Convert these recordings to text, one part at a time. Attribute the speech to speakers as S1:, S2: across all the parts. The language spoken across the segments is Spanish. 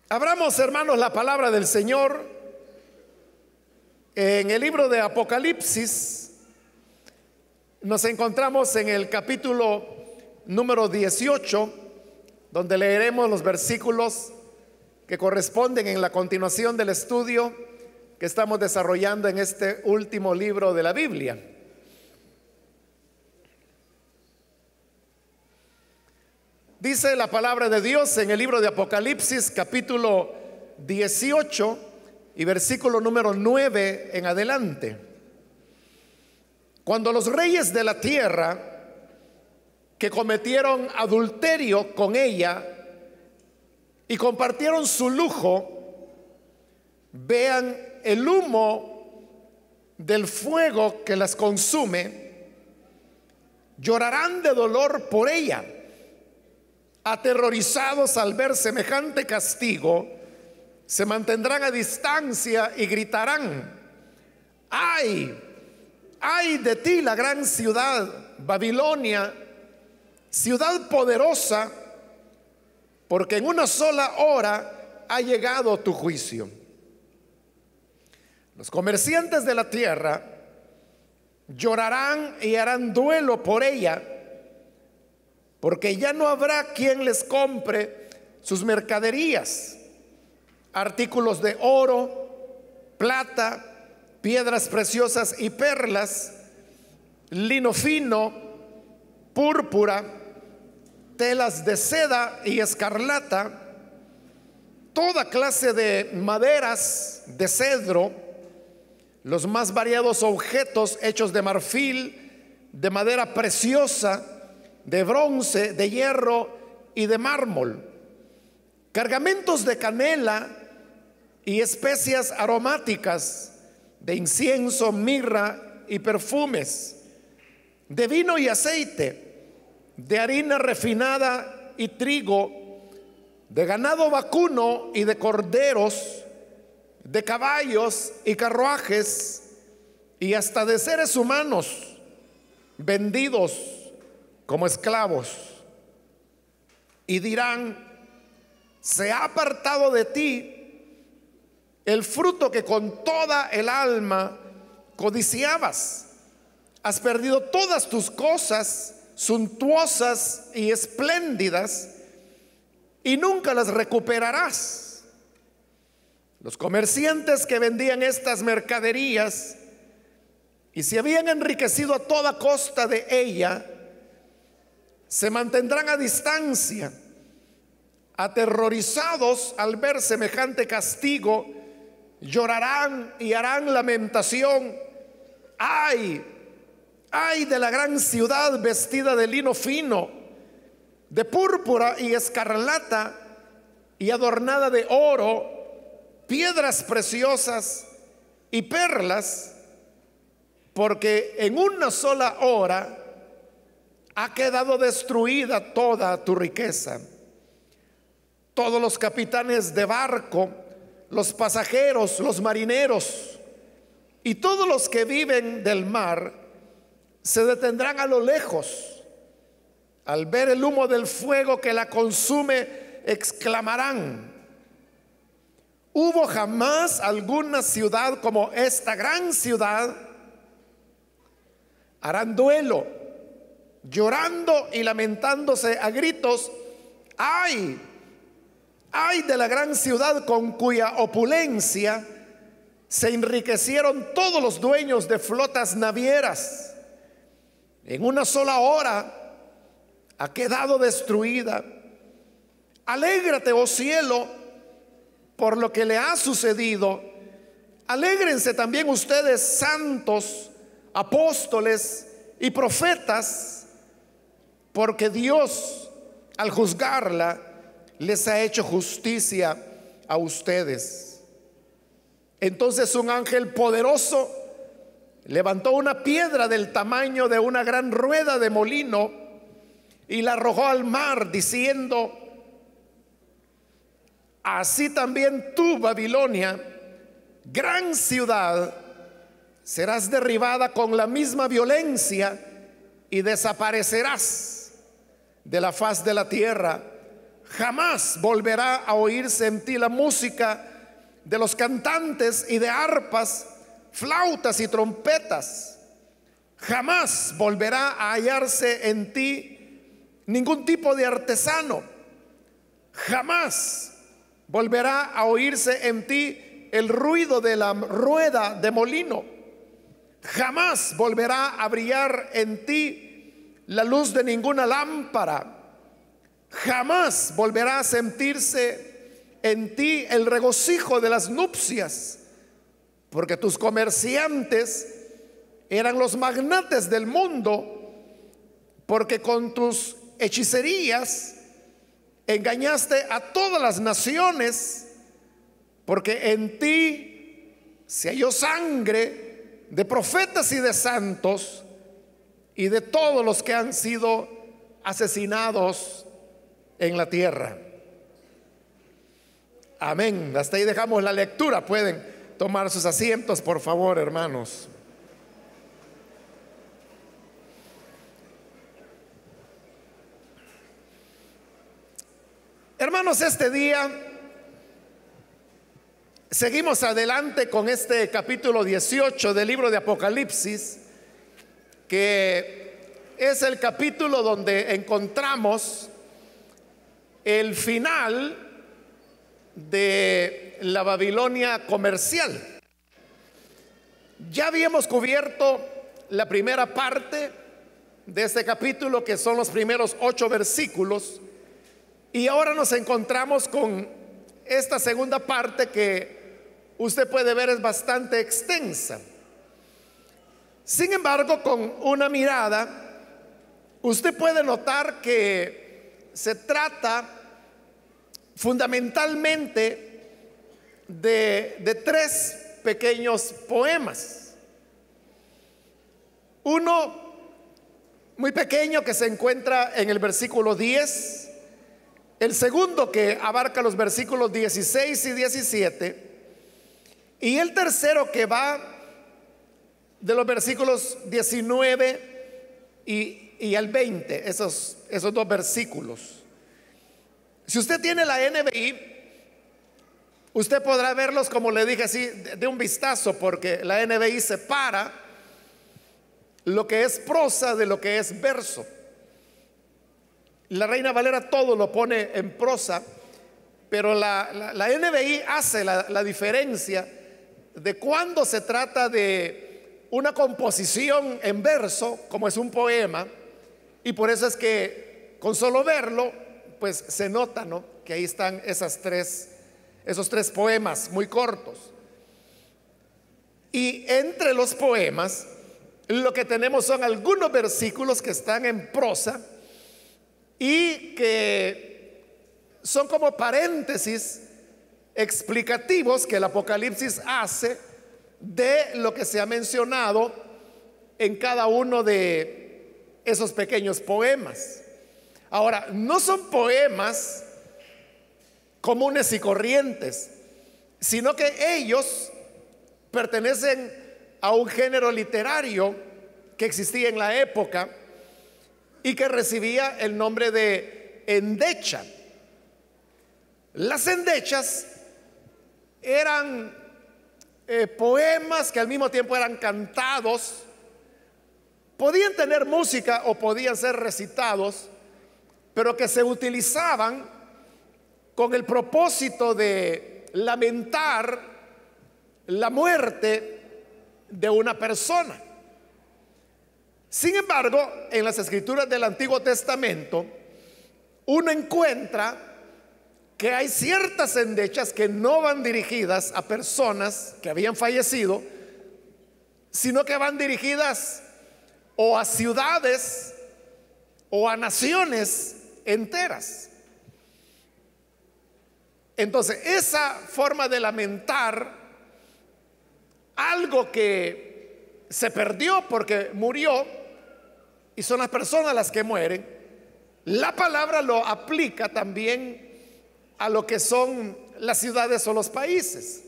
S1: Abramos, hermanos, la palabra del Señor en el libro de Apocalipsis. Nos encontramos en el capítulo número 18, donde leeremos los versículos que corresponden en la continuación del estudio que estamos desarrollando en este último libro de la Biblia. Dice la palabra de Dios en el libro de Apocalipsis, capítulo 18 y versículo número 9 en adelante. Cuando los reyes de la tierra que cometieron adulterio con ella y compartieron su lujo, vean el humo del fuego que las consume, llorarán de dolor por ella. Aterrorizados al ver semejante castigo, se mantendrán a distancia y gritarán: ¡ay! ¡Ay de ti, la gran ciudad, Babilonia, ciudad poderosa! Porque en una sola hora ha llegado tu juicio. Los comerciantes de la tierra llorarán y harán duelo por ella, porque ya no habrá quien les compre sus mercaderías, artículos de oro, plata, piedras preciosas y perlas, lino fino, púrpura, telas de seda y escarlata, toda clase de maderas de cedro, los más variados objetos hechos de marfil, de madera preciosa, de bronce, de hierro y de mármol, cargamentos de canela y especias aromáticas, de incienso, mirra y perfumes, de vino y aceite, de harina refinada y trigo, de ganado vacuno y de corderos, de caballos y carruajes, y hasta de seres humanos vendidos como esclavos. Y dirán: se ha apartado de ti el fruto que con toda el alma codiciabas. Has perdido todas tus cosas suntuosas y espléndidas y nunca las recuperarás. Los comerciantes que vendían estas mercaderías y se habían enriquecido a toda costa de ella, se mantendrán a distancia, aterrorizados al ver semejante castigo, llorarán y harán lamentación. ¡Ay! ¡Ay de la gran ciudad vestida de lino fino, de púrpura y escarlata y adornada de oro, piedras preciosas y perlas! Porque en una sola hora ha quedado destruida toda tu riqueza. Todos los capitanes de barco, los pasajeros, los marineros y todos los que viven del mar se detendrán a lo lejos. Al ver el humo del fuego que la consume, exclamarán: ¿hubo jamás alguna ciudad como esta gran ciudad? Harán duelo, llorando y lamentándose a gritos: ¡ay! ¡Ay de la gran ciudad con cuya opulencia se enriquecieron todos los dueños de flotas navieras! En una sola hora ha quedado destruida. Alégrate, oh cielo, por lo que le ha sucedido. Alégrense también ustedes, santos, apóstoles y profetas, porque Dios, al juzgarla, les ha hecho justicia a ustedes. Entonces un ángel poderoso levantó una piedra del tamaño de una gran rueda de molino y la arrojó al mar, diciendo: así también tú, Babilonia, gran ciudad, serás derribada con la misma violencia y desaparecerás de la faz de la tierra Jamás volverá a oírse en ti la música de los cantantes y de arpas, flautas y trompetas. Jamás volverá a hallarse en ti ningún tipo de artesano. Jamás volverá a oírse en ti el ruido de la rueda de molino. Jamás volverá a brillar en ti la luz de ninguna lámpara. Jamás volverá a sentirse en ti el regocijo de las nupcias, porque tus comerciantes eran los magnates del mundo, porque con tus hechicerías engañaste a todas las naciones, porque en ti se halló sangre de profetas y de santos y de todos los que han sido asesinados en la tierra. Amén. Hasta ahí dejamos la lectura. Pueden tomar sus asientos, por favor, hermanos. Hermanos, este día seguimos adelante con este capítulo 18 del libro de Apocalipsis, que es el capítulo donde encontramos el final de la Babilonia comercial. Ya habíamos cubierto la primera parte de este capítulo, que son los primeros 8 versículos, y ahora nos encontramos con esta segunda parte que usted puede ver es bastante extensa. Sin embargo, con una mirada, usted puede notar que se trata fundamentalmente de 3 pequeños poemas. Uno muy pequeño que se encuentra en el versículo 10, el segundo que abarca los versículos 16 y 17, y el tercero que va de los versículos 19 y al 20, esos 2 versículos. Si usted tiene la NBI, usted podrá verlos, como le dije, así de un vistazo, porque la NBI separa lo que es prosa de lo que es verso. La Reina Valera todo lo pone en prosa, pero la NBI hace la diferencia de cuando se trata de una composición en verso, como es un poema, y por eso es que con solo verlo, pues se nota, ¿no?, que ahí están esos 3 poemas muy cortos. Y entre los poemas, lo que tenemos son algunos versículos que están en prosa y que son como paréntesis explicativos que el Apocalipsis hace de lo que se ha mencionado en cada uno de esos pequeños poemas. Ahora, no son poemas comunes y corrientes, sino que ellos pertenecen a un género literario que existía en la época y que recibía el nombre de endecha. Las endechas eran poemas que al mismo tiempo eran cantados, podían tener música o podían ser recitados, pero que se utilizaban con el propósito de lamentar la muerte de una persona. Sin embargo, en las escrituras del Antiguo Testamento, uno encuentra que hay ciertas endechas que no van dirigidas a personas que habían fallecido, sino que van dirigidas o a ciudades o a naciones enteras. Entonces, esa forma de lamentar algo que se perdió porque murió, y son las personas las que mueren, la palabra lo aplica también a lo que son las ciudades o los países.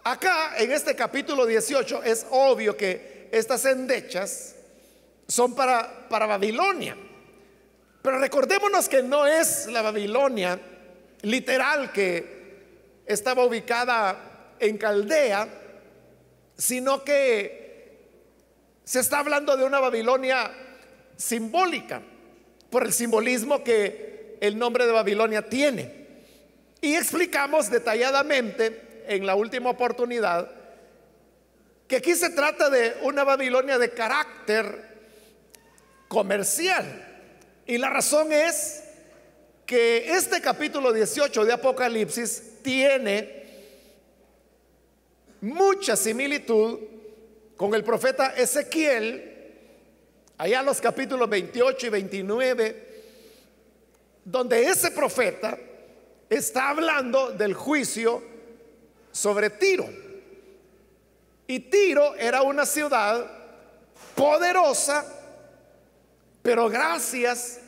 S1: Acá en este capítulo 18 es obvio que estas endechas son para Babilonia, Pero recordémonos que no es la Babilonia literal que estaba ubicada en Caldea, sino que se está hablando de una Babilonia simbólica, por el simbolismo que el nombre de Babilonia tiene. Y explicamos detalladamente en la última oportunidad que aquí se trata de una Babilonia de carácter comercial. Y la razón es que este capítulo 18 de Apocalipsis tiene mucha similitud con el profeta Ezequiel, allá los capítulos 28 y 29, donde ese profeta está hablando del juicio sobre Tiro. Y Tiro era una ciudad poderosa, pero gracias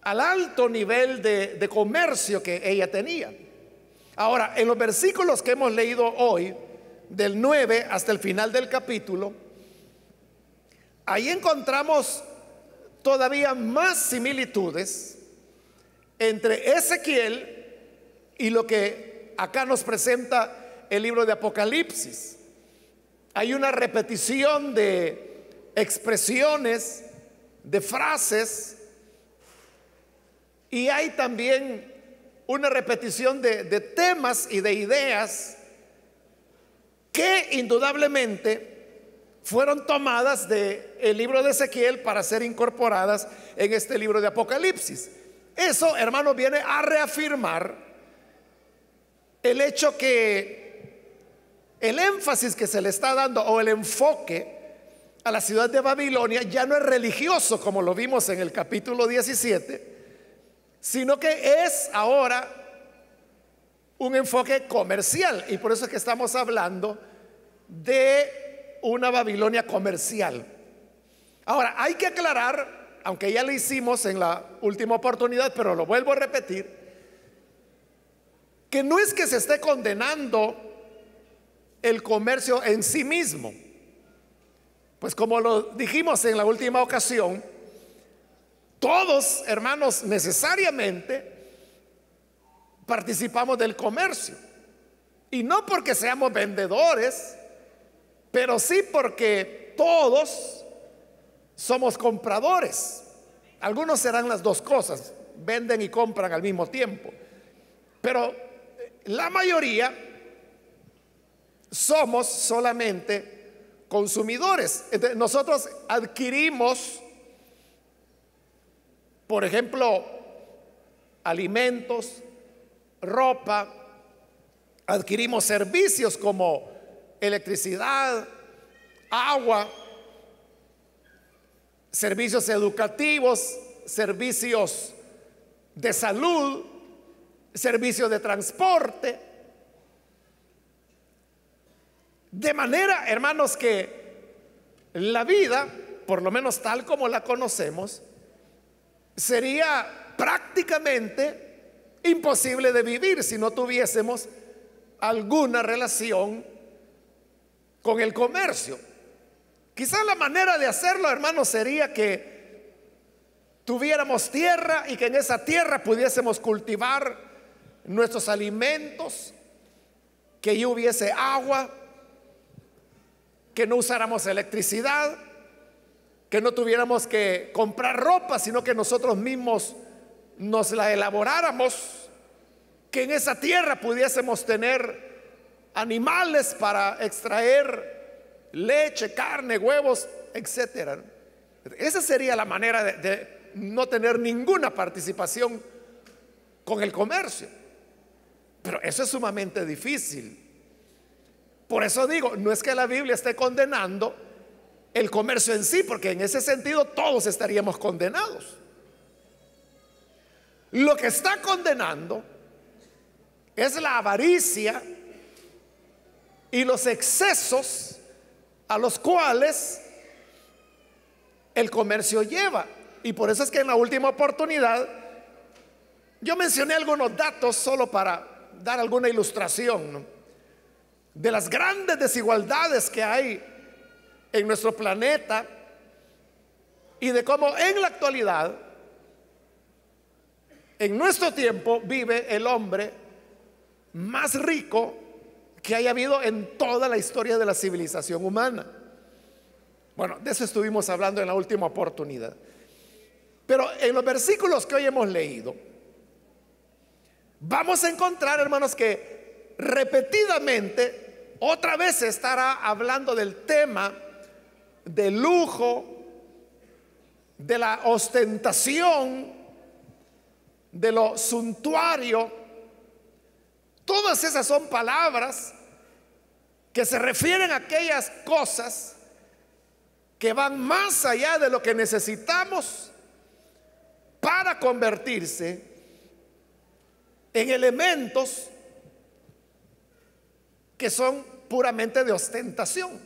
S1: al alto nivel de comercio que ella tenía. Ahora, en los versículos que hemos leído hoy, del 9 hasta el final del capítulo, ahí encontramos todavía más similitudes entre Ezequiel y lo que acá nos presenta el libro de Apocalipsis. Hay una repetición de expresiones, de frases, y hay también una repetición de temas y de ideas que indudablemente fueron tomadas del libro de Ezequiel para ser incorporadas en este libro de Apocalipsis. Eso, hermanos, viene a reafirmar el hecho que el énfasis que se le está dando, o el enfoque a la ciudad de Babilonia, ya no es religioso como lo vimos en el capítulo 17, sino que es ahora un enfoque comercial. Y por eso es que estamos hablando de una Babilonia comercial. Ahora, hay que aclarar, aunque ya lo hicimos en la última oportunidad, pero lo vuelvo a repetir, que no es que se esté condenando el comercio en sí mismo. Pues como lo dijimos en la última ocasión, todos, hermanos, necesariamente participamos del comercio. Y no porque seamos vendedores, pero sí porque todos somos compradores. Algunos serán las dos cosas, venden y compran al mismo tiempo. Pero la mayoría somos solamente consumidores. Entonces, nosotros adquirimos, por ejemplo, alimentos, ropa, adquirimos servicios como electricidad, agua, servicios educativos, servicios de salud, servicios de transporte. De manera, hermanos, que la vida, por lo menos tal como la conocemos, sería prácticamente imposible de vivir si no tuviésemos alguna relación con el comercio. Quizás la manera de hacerlo, hermanos, sería que tuviéramos tierra y que en esa tierra pudiésemos cultivar nuestros alimentos, que allí hubiese agua, que no usáramos electricidad, que no tuviéramos que comprar ropa, sino que nosotros mismos nos la elaboráramos, que en esa tierra pudiésemos tener animales para extraer leche, carne, huevos, etcétera. Esa sería la manera de no tener ninguna participación con el comercio. Pero eso es sumamente difícil. Por eso digo, no es que la Biblia esté condenando el comercio en sí, porque en ese sentido todos estaríamos condenados. Lo que está condenando es la avaricia y los excesos a los cuales el comercio lleva. Y por eso es que en la última oportunidad yo mencioné algunos datos solo para dar alguna ilustración, ¿no?, de las grandes desigualdades que hay en nuestro planeta y de cómo en la actualidad En nuestro tiempo vive el hombre más rico que haya habido en toda la historia de la civilización humana. Bueno, de eso estuvimos hablando en la última oportunidad. Pero en los versículos que hoy hemos leído, vamos a encontrar, hermanos, que repetidamente otra vez se estará hablando del tema del lujo, de la ostentación, de lo suntuario. Todas esas son palabras que se refieren a aquellas cosas que van más allá de lo que necesitamos para convertirse en elementos que son puramente de ostentación.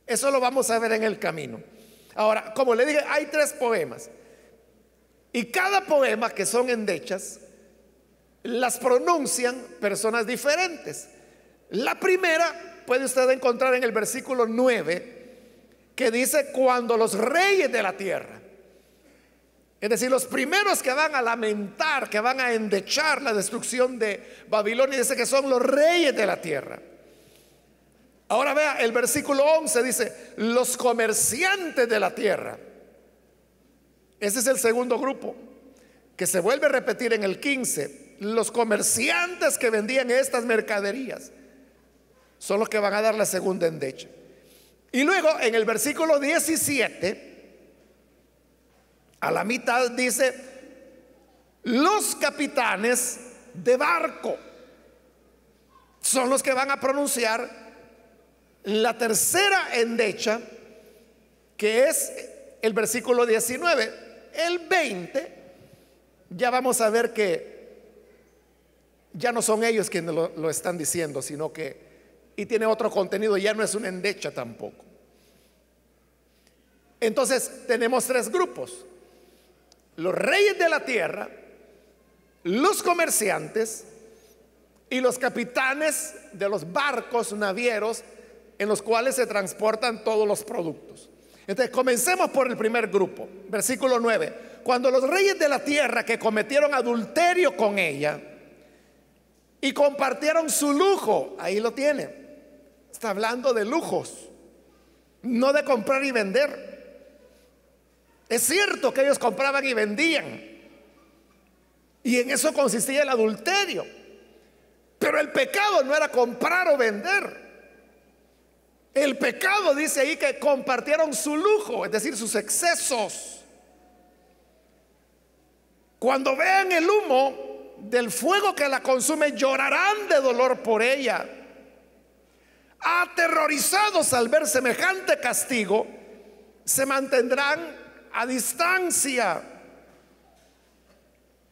S1: Eso lo vamos a ver en el camino. Ahora, como le dije, hay 3 poemas. Y cada poema, que son endechas, las pronuncian personas diferentes. La primera puede usted encontrar en el versículo 9, que dice: cuando los reyes de la tierra, es decir, los primeros que van a lamentar, que van a endechar la destrucción de Babilonia, dice que son los reyes de la tierra. Ahora vea, el versículo 11 dice: los comerciantes de la tierra. Ese es el segundo grupo, que se vuelve a repetir en el 15. Los comerciantes que vendían estas mercaderías son los que van a dar la segunda endecha. Y luego en el versículo 17, a la mitad, dice: los capitanes de barco son los que van a pronunciar la tercera endecha, que es el versículo 19. El 20, ya vamos a ver que ya no son ellos quienes lo están diciendo, sino que, y tiene otro contenido, ya no es una endecha tampoco. Entonces tenemos 3 grupos: los reyes de la tierra, los comerciantes y los capitanes de los barcos navieros en los cuales se transportan todos los productos. Entonces comencemos por el primer grupo, versículo 9. Cuando los reyes de la tierra, que cometieron adulterio con ella y compartieron su lujo, ahí lo tiene, está hablando de lujos, no de comprar y vender. Es cierto que ellos compraban y vendían, y en eso consistía el adulterio, pero el pecado no era comprar o vender. El pecado, dice ahí, que compartieron su lujo, es decir, sus excesos. Cuando vean el humo del fuego que la consume, llorarán de dolor por ella. Aterrorizados al ver semejante castigo, se mantendrán a distancia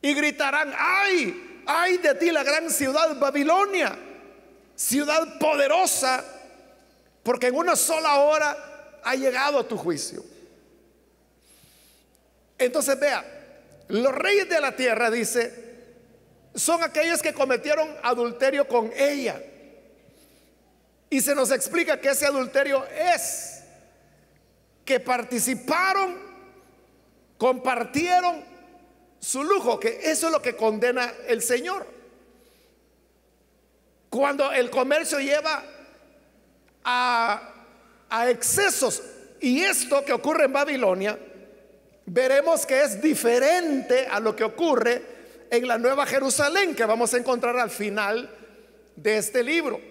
S1: y gritarán: ¡ay! ¡Ay de ti, la gran ciudad Babilonia, ciudad poderosa! Porque en una sola hora ha llegado tu juicio. Entonces vea, los reyes de la tierra, dice, son aquellos que cometieron adulterio con ella. Y se nos explica que ese adulterio es que participaron, compartieron su lujo, que eso es lo que condena el Señor. Cuando el comercio lleva a excesos, y esto que ocurre en Babilonia, veremos que es diferente a lo que ocurre en la Nueva Jerusalén, que vamos a encontrar al final de este libro.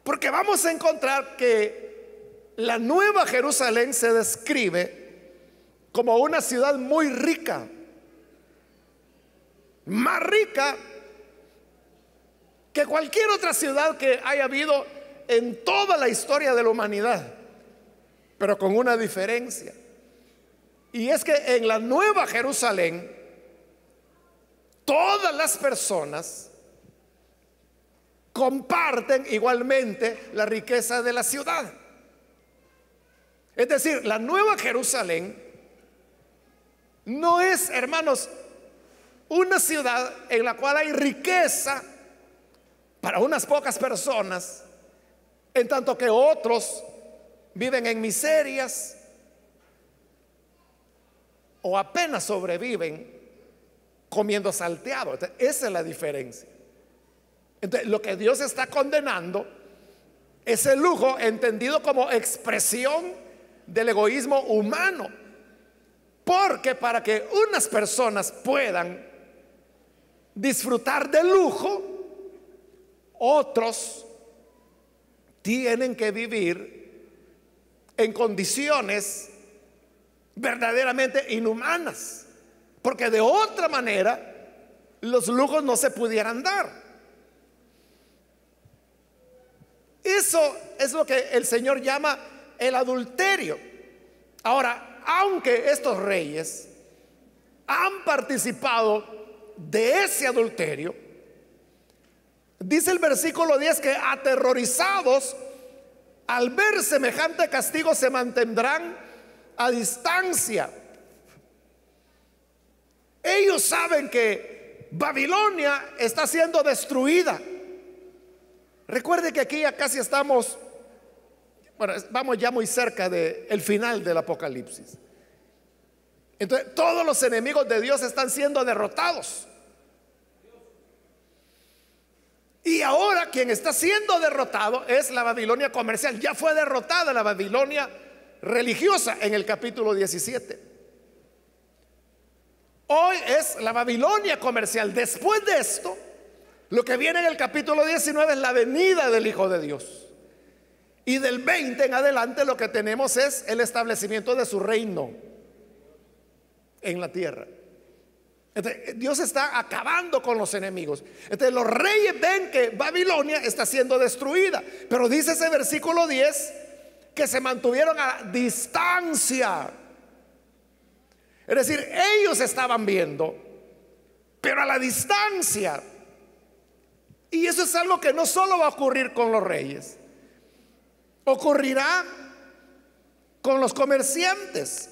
S1: Porque vamos a encontrar que la Nueva Jerusalén se describe como una ciudad muy rica, más rica que cualquier otra ciudad que haya habido en toda la historia de la humanidad, pero con una diferencia. Y es que en la Nueva Jerusalén todas las personas comparten igualmente la riqueza de la ciudad. Es decir, la Nueva Jerusalén no es, hermanos, una ciudad en la cual hay riqueza para unas pocas personas, en tanto que otros viven en miserias o apenas sobreviven comiendo salteado. Entonces, esa es la diferencia. Entonces, lo que Dios está condenando es el lujo entendido como expresión del egoísmo humano. Porque para que unas personas puedan disfrutar del lujo, otros tienen que vivir en condiciones verdaderamente inhumanas, porque de otra manera los lujos no se pudieran dar. Eso es lo que el Señor llama el adulterio. Ahora, aunque estos reyes han participado de ese adulterio, dice el versículo 10 que aterrorizados al ver semejante castigo se mantendrán a distancia. Ellos saben que Babilonia está siendo destruida. Recuerde que aquí ya casi estamos, bueno, vamos ya muy cerca del final del Apocalipsis. Entonces, todos los enemigos de Dios están siendo derrotados. Y ahora quien está siendo derrotado es la Babilonia comercial. Ya fue derrotada la Babilonia religiosa en el capítulo 17. Hoy es la Babilonia comercial. Después de esto, lo que viene en el capítulo 19 es la venida del Hijo de Dios. Y del 20 en adelante lo que tenemos es el establecimiento de su reino en la tierra. Entonces, Dios está acabando con los enemigos. Entonces los reyes ven que Babilonia está siendo destruida, pero dice ese versículo 10 que se mantuvieron a distancia. Es decir, ellos estaban viendo, pero a la distancia. Y eso es algo que no solo va a ocurrir con los reyes, ocurrirá con los comerciantes.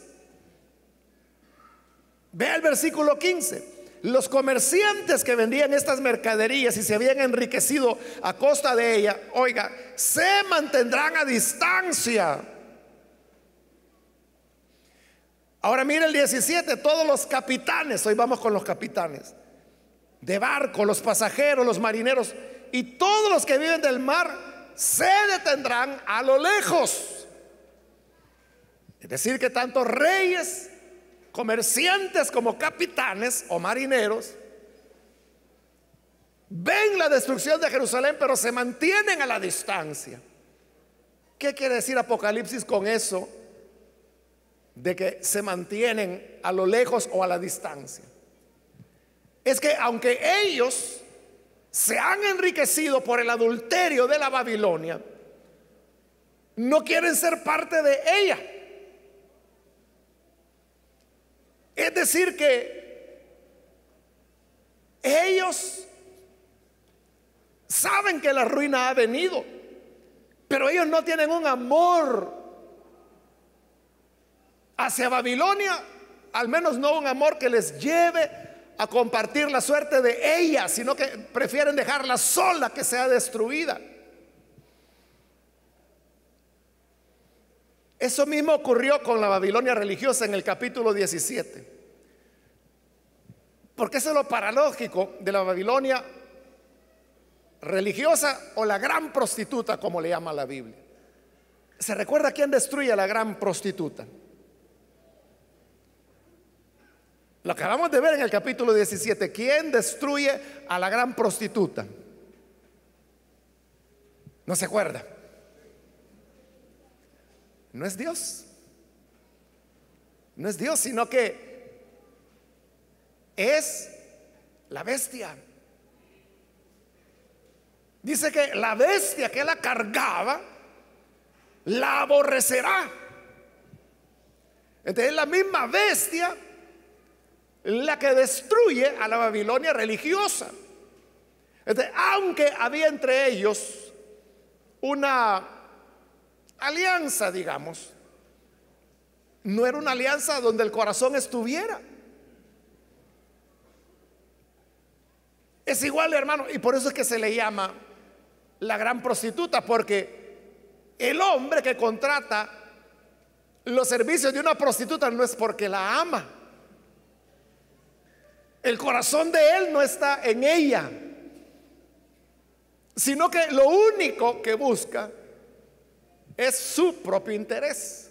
S1: Vea el versículo 15. Los comerciantes que vendían estas mercaderías y se habían enriquecido a costa de ella, oiga, se mantendrán a distancia. Ahora mire el 17, todos los capitanes, hoy vamos con los capitanes de barco, los pasajeros, los marineros y todos los que viven del mar se detendrán a lo lejos. Es decir, que tanto reyes, comerciantes como capitanes o marineros ven la destrucción de Jerusalén, pero se mantienen a la distancia. ¿Qué quiere decir Apocalipsis con eso de que se mantienen a lo lejos o a la distancia? Es que aunque ellos se han enriquecido por el adulterio de la Babilonia, no quieren ser parte de ella. Es decir que ellos saben que la ruina ha venido, pero ellos no tienen un amor hacia Babilonia, al menos no un amor que les lleve a compartir la suerte de ella, sino que prefieren dejarla sola, que sea destruida. Eso mismo ocurrió con la Babilonia religiosa en el capítulo 17. Porque eso es lo paradójico de la Babilonia religiosa, o la gran prostituta, como le llama la Biblia. ¿Se recuerda quién destruye a la gran prostituta? Lo acabamos de ver en el capítulo 17. ¿Quién destruye a la gran prostituta? ¿No se acuerda? No es Dios. No es Dios, sino que es la bestia. Dice que la bestia que la cargaba la aborrecerá. Entonces es la misma bestia la que destruye a la Babilonia religiosa. Entonces, aunque había entre ellos una alianza, digamos, no era una alianza donde el corazón estuviera. Es igual, hermano, y por eso es que se le llama la gran prostituta, porque el hombre que contrata los servicios de una prostituta no es porque la ama, El corazón de él no está en ella, sino que lo único que busca es su propio interés.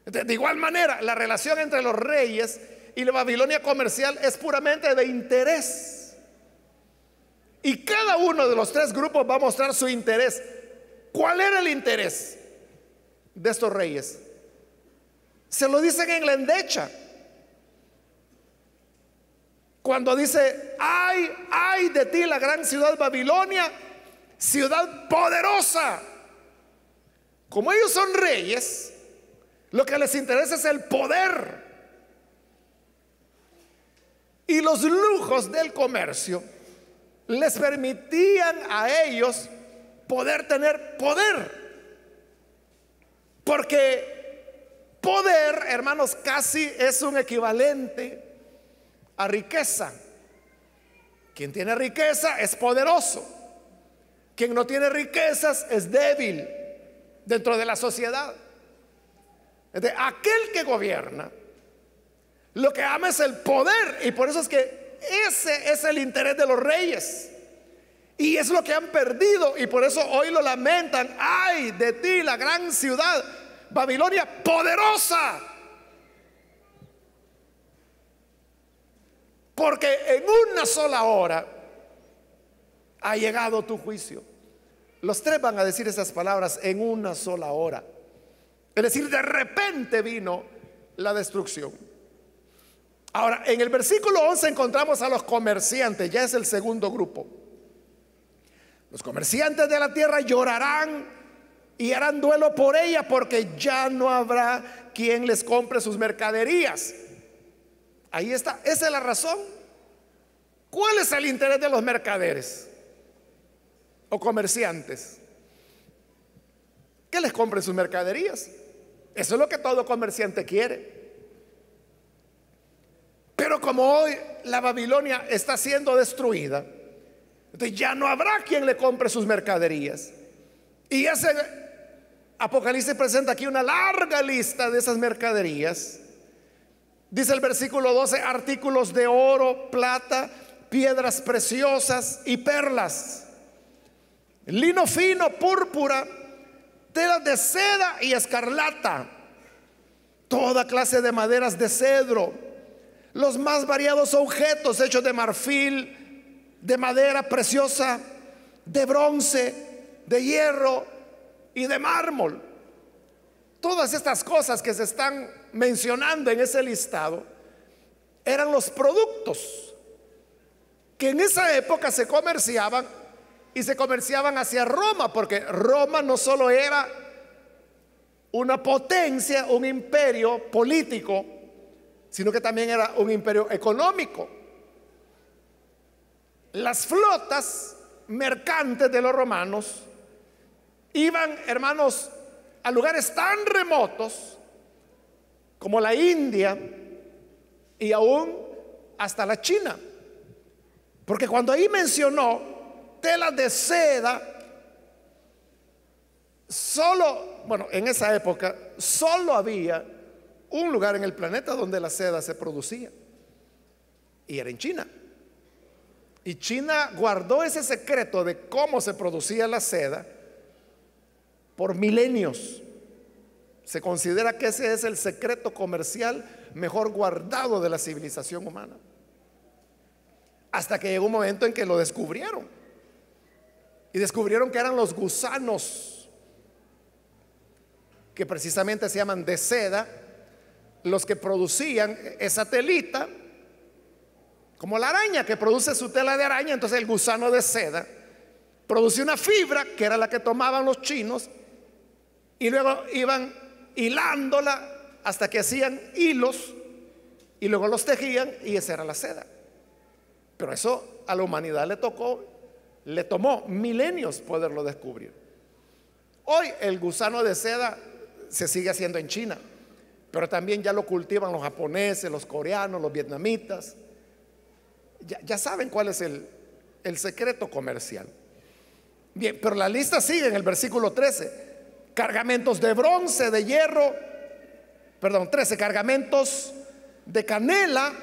S1: De igual manera, la relación entre los reyes y la Babilonia comercial es puramente de interés. Y cada uno de los tres grupos va a mostrar su interés. ¿Cuál era el interés de estos reyes? Se lo dicen en la endecha. Cuando dice: ay de ti, la gran ciudad Babilonia, ciudad poderosa. Como ellos son reyes, lo que les interesa es el poder. Y los lujos del comercio les permitían a ellos poder tener poder. Porque poder, hermanos, casi es un equivalente a riqueza. Quien tiene riqueza es poderoso. Quien no tiene riquezas es débil dentro de la sociedad. Aquel que gobierna lo que ama es el poder, y por eso es que ese es el interés de los reyes, y es lo que han perdido, y por eso hoy lo lamentan: ay de ti, la gran ciudad Babilonia poderosa, porque en una sola hora ha llegado tu juicio. Los tres van a decir esas palabras: en una sola hora. Es decir, de repente vino la destrucción. Ahora, en el versículo 11 encontramos a los comerciantes. Ya es el segundo grupo. Los comerciantes de la tierra llorarán y harán duelo por ella, porque ya no habrá quien les compre sus mercaderías. Ahí está, esa es la razón. ¿Cuál es el interés de los mercaderes o comerciantes? Que les compren sus mercaderías. Eso es lo que todo comerciante quiere. Pero como hoy la Babilonia está siendo destruida, entonces ya no habrá quien le compre sus mercaderías. Y ese Apocalipsis presenta aquí una larga lista de esas mercaderías. Dice el versículo 12: artículos de oro, plata, piedras preciosas y perlas, lino fino, púrpura, telas de seda y escarlata, toda clase de maderas de cedro, los más variados objetos hechos de marfil, de madera preciosa, de bronce, de hierro y de mármol. Todas estas cosas que se están mencionando en ese listado eran los productos que en esa época se comerciaban, y se comerciaban hacia Roma, porque Roma no solo era una potencia, un imperio político, sino que también era un imperio económico. Las flotas mercantes de los romanos iban, hermanos, a lugares tan remotos como la India y aún hasta la China. Porque cuando ahí mencionó telas de seda, en esa época solo había un lugar en el planeta donde la seda se producía, y era en China. Y China guardó ese secreto de cómo se producía la seda por milenios. Se considera que ese es el secreto comercial mejor guardado de la civilización humana, hasta que llegó un momento en que lo descubrieron. Y descubrieron que eran los gusanos, que precisamente se llaman de seda, los que producían esa telita, como la araña que produce su tela de araña. Entonces el gusano de seda produce una fibra que era la que tomaban los chinos, y luego iban hilándola hasta que hacían hilos, y luego los tejían, y esa era la seda. Pero eso a la humanidad le tomó milenios poderlo descubrir. Hoy el gusano de seda se sigue haciendo en China, pero también ya lo cultivan los japoneses, los coreanos, los vietnamitas. Ya saben cuál es el secreto comercial. Bien, pero la lista sigue en el versículo 13. Cargamentos de bronce, de hierro, 13 cargamentos de canela,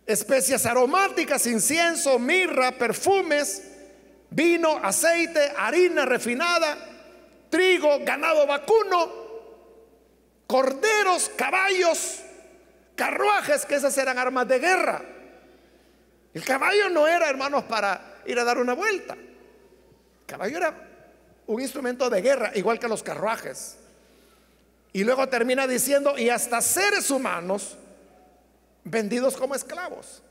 S1: especias aromáticas, incienso, mirra, perfumes, vino, aceite, harina refinada, trigo, ganado vacuno, corderos, caballos, carruajes, que esas eran armas de guerra. El caballo no era, hermanos, para ir a dar una vuelta. El caballo era un instrumento de guerra, igual que los carruajes. Y luego termina diciendo, y hasta seres humanos vendidos como esclavos.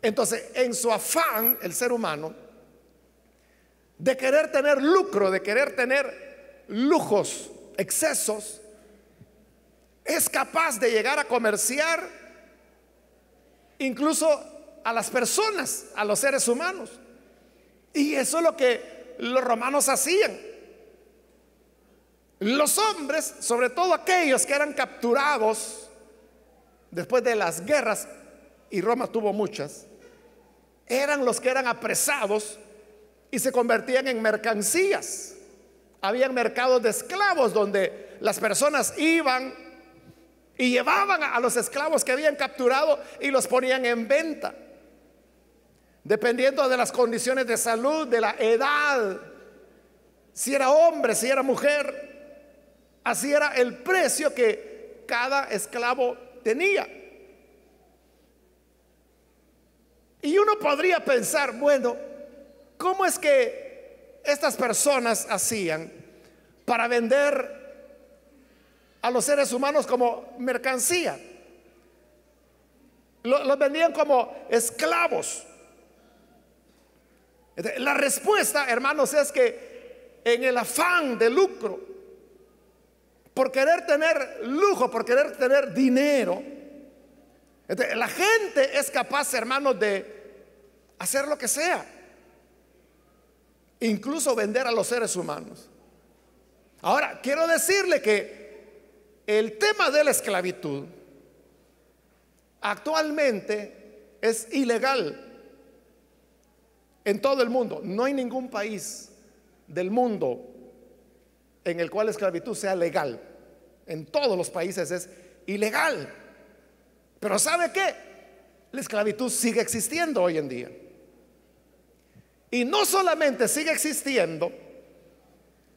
S1: Entonces, en su afán, el ser humano, de querer tener lucro, de querer tener lujos, excesos, es capaz de llegar a comerciar incluso a las personas, a los seres humanos. Y eso es lo que los romanos hacían. Los hombres, sobre todo aquellos que eran capturados después de las guerras, y Roma tuvo muchas, eran los que eran apresados y se convertían en mercancías. Habían mercados de esclavos donde las personas iban y llevaban a los esclavos que habían capturado y los ponían en venta, dependiendo de las condiciones de salud, de la edad, si era hombre, si era mujer. Así era el precio que cada esclavo tenía. Y uno podría pensar, bueno, ¿cómo es que estas personas hacían para vender a los seres humanos como mercancía? Los vendían como esclavos. La respuesta, hermanos, es que en el afán de lucro, por querer tener lujo, por querer tener dinero, la gente es capaz, hermanos, de hacer lo que sea, incluso vender a los seres humanos. Ahora, quiero decirle que el tema de la esclavitud actualmente es ilegal en todo el mundo. No hay ningún país del mundo en el cual la esclavitud sea legal. En todos los países es ilegal. Pero ¿sabe qué? La esclavitud sigue existiendo hoy en día. Y no solamente sigue existiendo,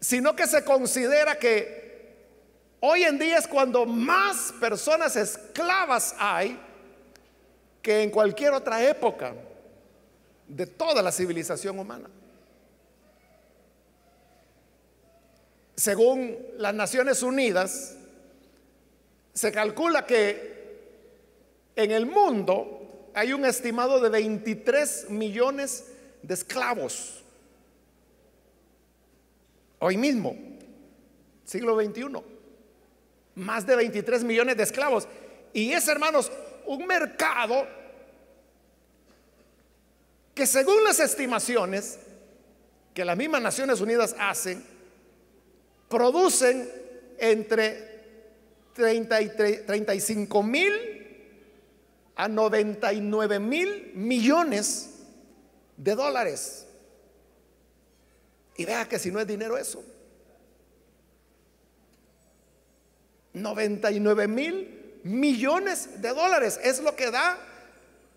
S1: sino que se considera que hoy en día es cuando más personas esclavas hay que en cualquier otra época de toda la civilización humana. Según las Naciones Unidas, se calcula que en el mundo hay un estimado de 23 millones de esclavos. Hoy mismo, siglo XXI, más de 23 millones de esclavos. Y es, hermanos, un mercado que, según las estimaciones que las mismas Naciones Unidas hacen, producen entre 35 mil a 99 mil millones de dólares. Y vea que si no es dinero eso, 99 mil millones de dólares es lo que da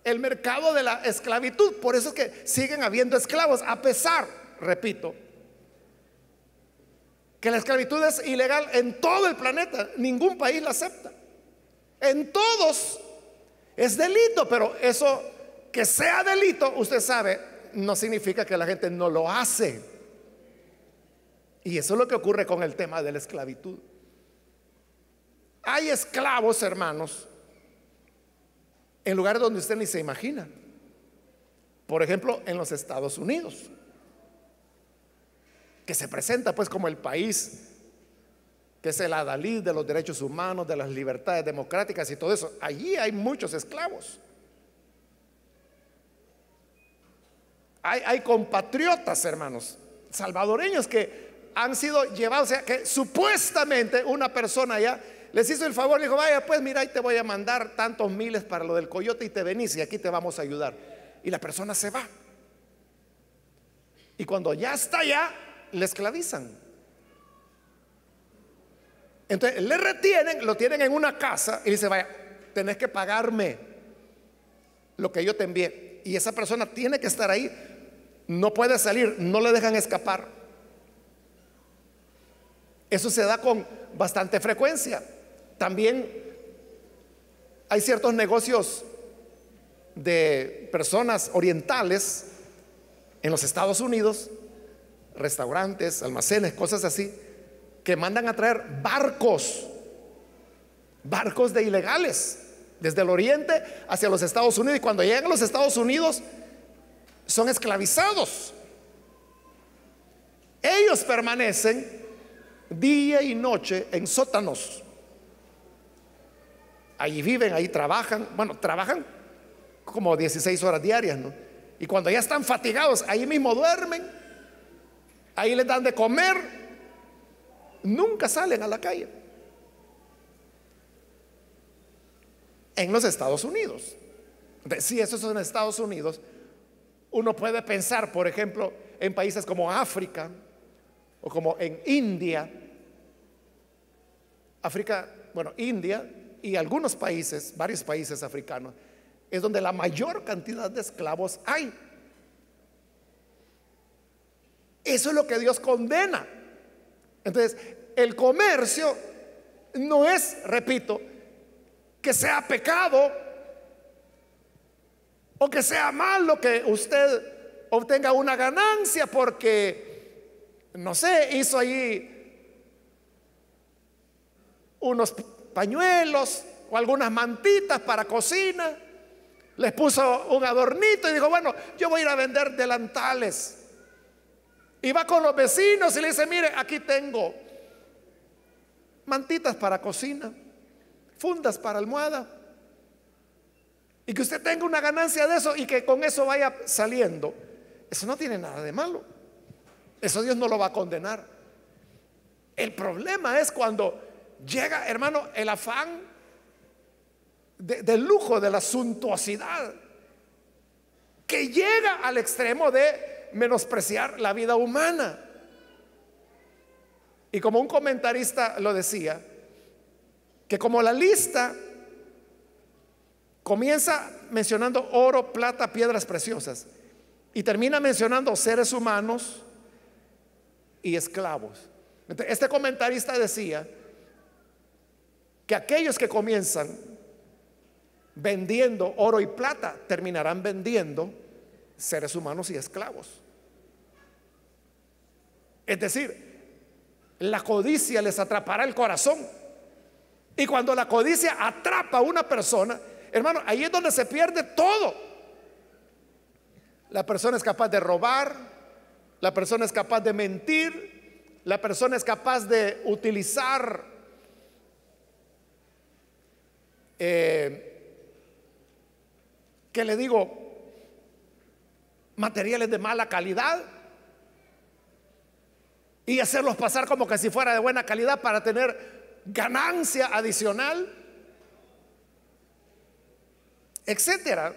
S1: el mercado de la esclavitud. Por eso es que siguen habiendo esclavos, a pesar, repito, que la esclavitud es ilegal en todo el planeta. Ningún país la acepta. En todos es delito, pero eso, que sea delito, usted sabe, no significa que la gente no lo hace. Y eso es lo que ocurre con el tema de la esclavitud. Hay esclavos, hermanos, en lugares donde usted ni se imagina. Por ejemplo, en los Estados Unidos, que se presenta pues como el país que es el adalid de los derechos humanos, de las libertades democráticas y todo eso. Allí hay muchos esclavos. Hay compatriotas, hermanos, salvadoreños que han sido llevados, o sea, que supuestamente una persona allá les hizo el favor, le dijo, vaya pues mira, ahí te voy a mandar tantos miles para lo del coyote y te venís y aquí te vamos a ayudar. Y la persona se va. Y cuando ya está allá, le esclavizan. Entonces le retienen, lo tienen en una casa y dice, vaya, tenés que pagarme lo que yo te envié. Y esa persona tiene que estar ahí, no puede salir, no le dejan escapar. Eso se da con bastante frecuencia. También hay ciertos negocios de personas orientales en los Estados Unidos, restaurantes, almacenes, cosas así, que mandan a traer barcos de ilegales desde el oriente hacia los Estados Unidos, y cuando llegan a los Estados Unidos son esclavizados. Ellos permanecen día y noche en sótanos. Ahí viven, ahí trabajan. Bueno, trabajan como 16 horas diarias, ¿no? Y cuando ya están fatigados, ahí mismo duermen, ahí les dan de comer, nunca salen a la calle. En los Estados Unidos. Si eso es en Estados Unidos, uno puede pensar, por ejemplo, en países como África o como en India. África, bueno, India y algunos países, varios países africanos, es donde la mayor cantidad de esclavos hay. Eso es lo que Dios condena. Entonces, el comercio no es, repito, que sea pecado o que sea malo que usted obtenga una ganancia porque, no sé, hizo ahí unos pañuelos o algunas mantitas para cocina, les puso un adornito y dijo, bueno, yo voy a ir a vender delantales. Y va con los vecinos y le dice, mire, aquí tengo mantitas para cocina, fundas para almohada, y que usted tenga una ganancia de eso y que con eso vaya saliendo. Eso no tiene nada de malo. Eso Dios no lo va a condenar. El problema es cuando llega, hermano, el afán del lujo, de la suntuosidad, que llega al extremo de menospreciar la vida humana. Y como un comentarista lo decía, que como la lista comienza mencionando oro, plata, piedras preciosas y termina mencionando seres humanos y esclavos. Entonces, este comentarista decía que aquellos que comienzan vendiendo oro y plata terminarán vendiendo seres humanos y esclavos. Es decir, la codicia les atrapará el corazón. Y cuando la codicia atrapa a una persona, hermano, ahí es donde se pierde todo. La persona es capaz de robar, la persona es capaz de mentir, la persona es capaz de utilizar ¿qué le digo? Materiales de mala calidad y hacerlos pasar como que si fuera de buena calidad para tener ganancia adicional, etcétera.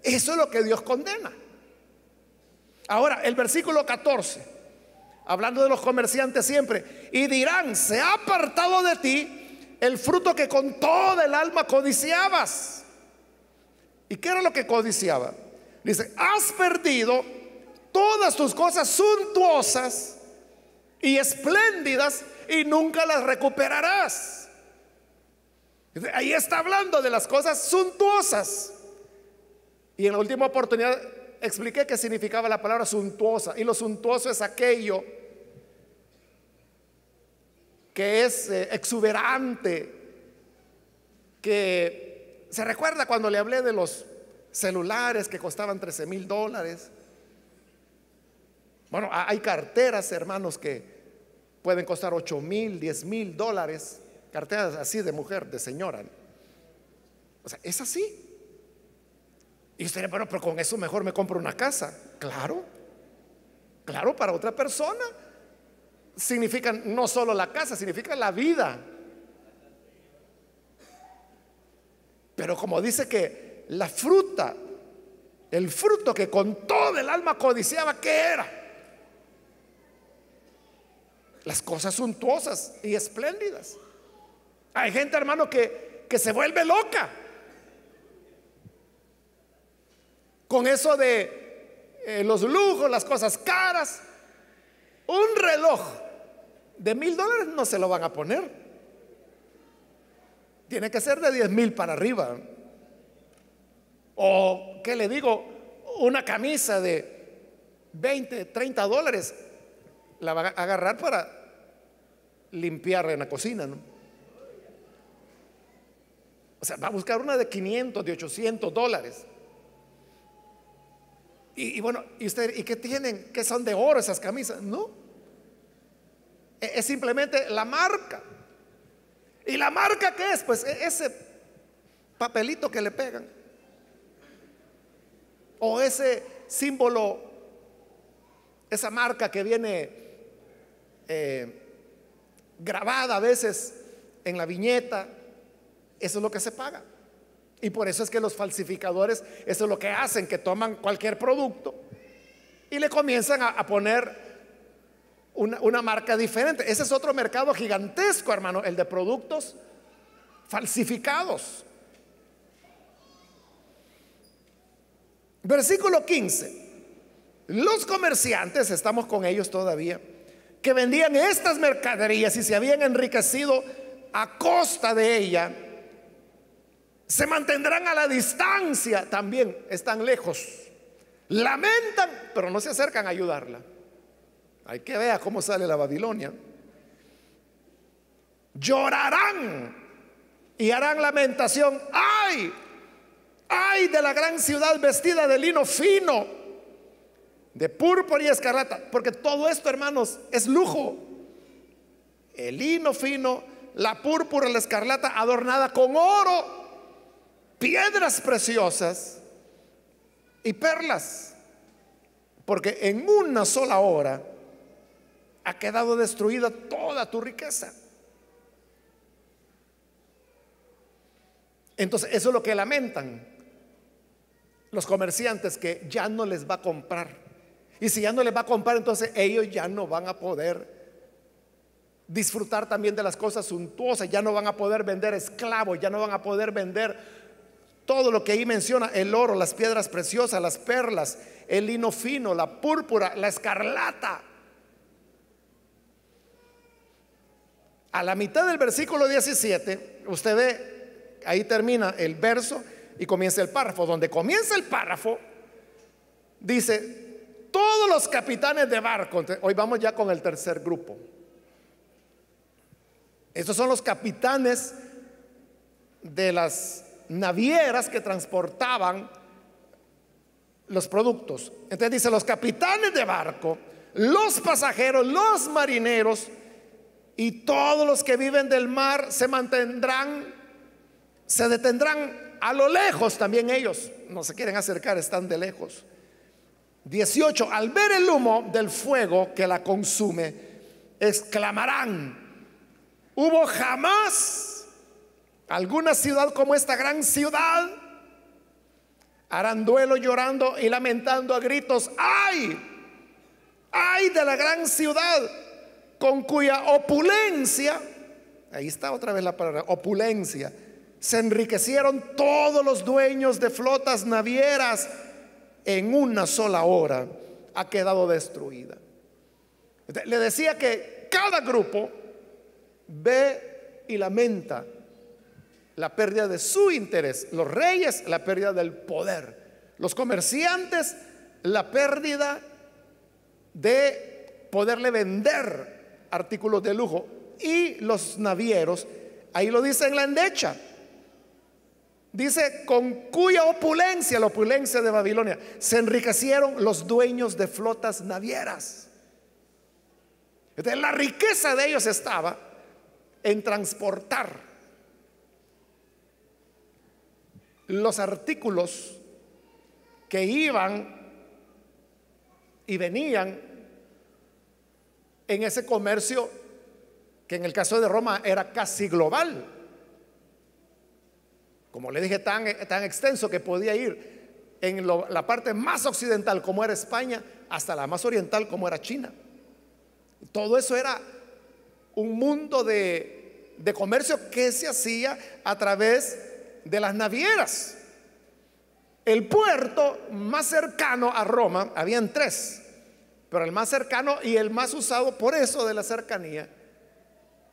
S1: Eso es lo que Dios condena. Ahora, el versículo 14, hablando de los comerciantes siempre, y dirán, se ha apartado de ti el fruto que con toda el alma codiciabas. ¿Y qué era lo que codiciaba? Dice, has perdido todas tus cosas suntuosas y espléndidas y nunca las recuperarás. Ahí está hablando de las cosas suntuosas. Y en la última oportunidad expliqué qué significaba la palabra suntuosa. Y lo suntuoso es aquello que es exuberante, que se recuerda cuando le hablé de los celulares que costaban $13,000. Bueno, hay carteras, hermanos, que pueden costar $8,000, $10,000, carteras así de mujer, de señora. O sea, es así. Y usted dice, bueno, pero con eso mejor me compro una casa. Claro, claro, para otra persona significa no solo la casa, significa la vida. Pero como dice que la fruta, el fruto que con todo el alma codiciaba, ¿qué era? Las cosas suntuosas y espléndidas. Hay gente, hermano, que se vuelve loca con eso de los lujos, las cosas caras. Un reloj de $1,000 no se lo van a poner. Tiene que ser de 10,000 para arriba. O, ¿qué le digo? Una camisa de $20, $30 la va a agarrar para limpiar en la cocina, ¿no? O sea, va a buscar una de 500, de $800. Y bueno, ¿y usted, y qué tienen? ¿Qué son de oro esas camisas? No, es simplemente la marca. ¿Y la marca qué es? Pues ese papelito que le pegan, o ese símbolo, esa marca que viene grabada a veces en la viñeta. Eso es lo que se paga. Y por eso es que los falsificadores, eso es lo que hacen, que toman cualquier producto y le comienzan a poner una marca diferente. Ese es otro mercado gigantesco, hermano, el de productos falsificados. Versículo 15. Los comerciantes, estamos con ellos todavía, que vendían estas mercaderías y se habían enriquecido a costa de ella, se mantendrán a la distancia, también están lejos, lamentan, pero no se acercan a ayudarla. Hay que ver cómo sale la Babilonia. Llorarán y harán lamentación. ¡Ay! ¡Ay de la gran ciudad vestida de lino fino, de púrpura y escarlata! Porque todo esto, hermanos, es lujo. El lino fino, la púrpura, la escarlata adornada con oro, piedras preciosas y perlas, porque en una sola hora ha quedado destruida toda tu riqueza. Entonces eso es lo que lamentan los comerciantes, que ya no les va a comprar. Y si ya no les va a comprar, entonces ellos ya no van a poder disfrutar también de las cosas suntuosas, ya no van a poder vender esclavos, ya no van a poder vender todo lo que ahí menciona: el oro, las piedras preciosas, las perlas, el lino fino, la púrpura, la escarlata. A la mitad del versículo 17, usted ve, ahí termina el verso y comienza el párrafo. Donde comienza el párrafo, dice: todos los capitanes de barco. Hoy vamos ya con el tercer grupo. Estos son los capitanes de las navieras que transportaban los productos. Entonces dice: los capitanes de barco, los pasajeros, los marineros y todos los que viven del mar se mantendrán, se detendrán a lo lejos. También ellos no se quieren acercar, están de lejos. 18. Al ver el humo del fuego que la consume, exclamarán: ¿hubo jamás alguna ciudad como esta gran ciudad? Harán duelo llorando y lamentando a gritos: ¡ay! ¡Ay de la gran ciudad, con cuya opulencia! Ahí está otra vez la palabra opulencia. Se enriquecieron todos los dueños de flotas navieras. En una sola hora ha quedado destruida. Le decía que cada grupo ve y lamenta la pérdida de su interés. Los reyes, la pérdida del poder. Los comerciantes, la pérdida de poderle vender artículos de lujo. Y los navieros, ahí lo dice en la endecha, dice: con cuya opulencia, la opulencia de Babilonia, se enriquecieron los dueños de flotas navieras. Entonces, la riqueza de ellos estaba en transportar los artículos que iban y venían en ese comercio que en el caso de Roma era casi global. Como le dije, tan extenso que podía ir en la parte más occidental, como era España, hasta la más oriental, como era China. Todo eso era un mundo de comercio que se hacía a través de las navieras. El puerto más cercano a Roma, habían tres, pero el más cercano y el más usado por eso de la cercanía,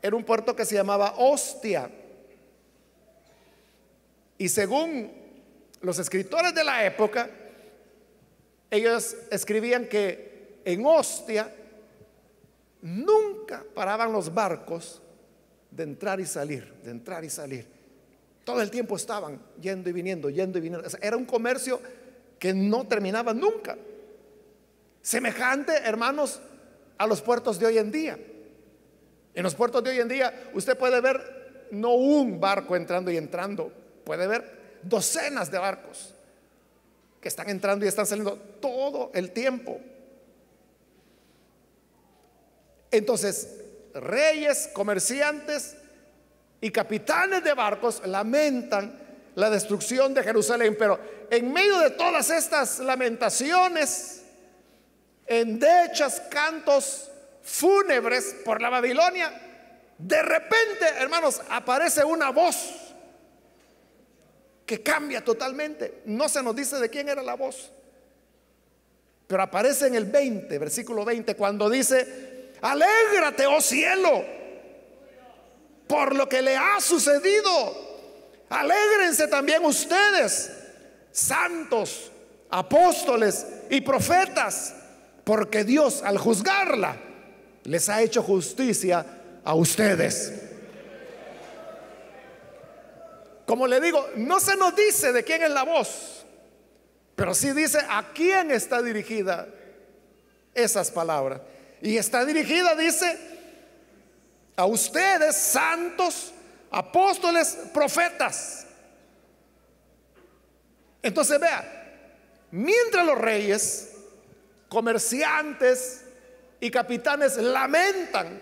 S1: era un puerto que se llamaba Ostia. Y según los escritores de la época, ellos escribían que en Ostia nunca paraban los barcos de entrar y salir, de entrar y salir. Todo el tiempo estaban yendo y viniendo, yendo y viniendo. O sea, era un comercio que no terminaba nunca. Semejante, hermanos, a los puertos de hoy en día. En los puertos de hoy en día usted puede ver no un barco entrando y entrando, puede ver docenas de barcos que están entrando y están saliendo todo el tiempo. Entonces, reyes, comerciantes y capitanes de barcos lamentan la destrucción de Jerusalén, pero en medio de todas estas lamentaciones, endechas, cantos fúnebres por la Babilonia, de repente, hermanos, aparece una voz que cambia totalmente. No se nos dice de quién era la voz, pero aparece en el 20, versículo 20, cuando dice: alégrate, oh cielo, por lo que le ha sucedido. Alégrense también ustedes, santos, apóstoles y profetas, porque Dios, al juzgarla, les ha hecho justicia a ustedes. Como le digo, no se nos dice de quién es la voz, pero sí dice a quién está dirigida esas palabras. Y está dirigida, dice, a ustedes, santos, apóstoles, profetas. Entonces vea, mientras los reyes, comerciantes y capitanes lamentan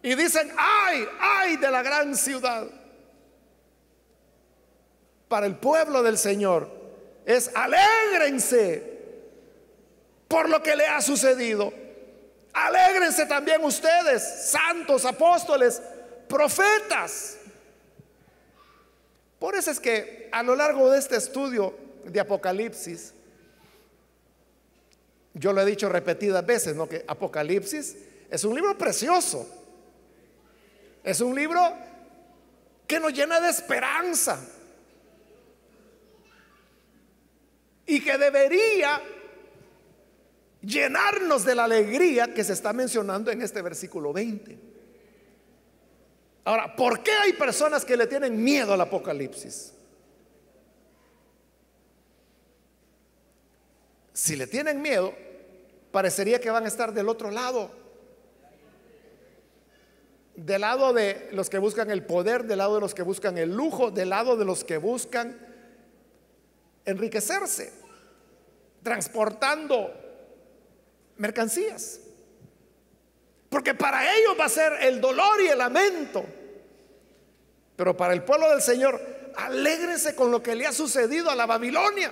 S1: y dicen: ay, ay de la gran ciudad, para el pueblo del Señor es: alégrense por lo que le ha sucedido. Alégrense también ustedes, santos, apóstoles, profetas. Por eso es que a lo largo de este estudio de Apocalipsis, yo lo he dicho repetidas veces, ¿no?, que Apocalipsis es un libro precioso. Es un libro que nos llena de esperanza y que debería llenarnos de la alegría que se está mencionando en este versículo 20. Ahora, ¿por qué hay personas que le tienen miedo al Apocalipsis? Si le tienen miedo, parecería que van a estar del otro lado, del lado de los que buscan el poder, del lado de los que buscan el lujo, del lado de los que buscan enriquecerse, transportando mercancías, porque para ellos va a ser el dolor y el lamento. Pero para el pueblo del Señor, alégrense con lo que le ha sucedido a la Babilonia.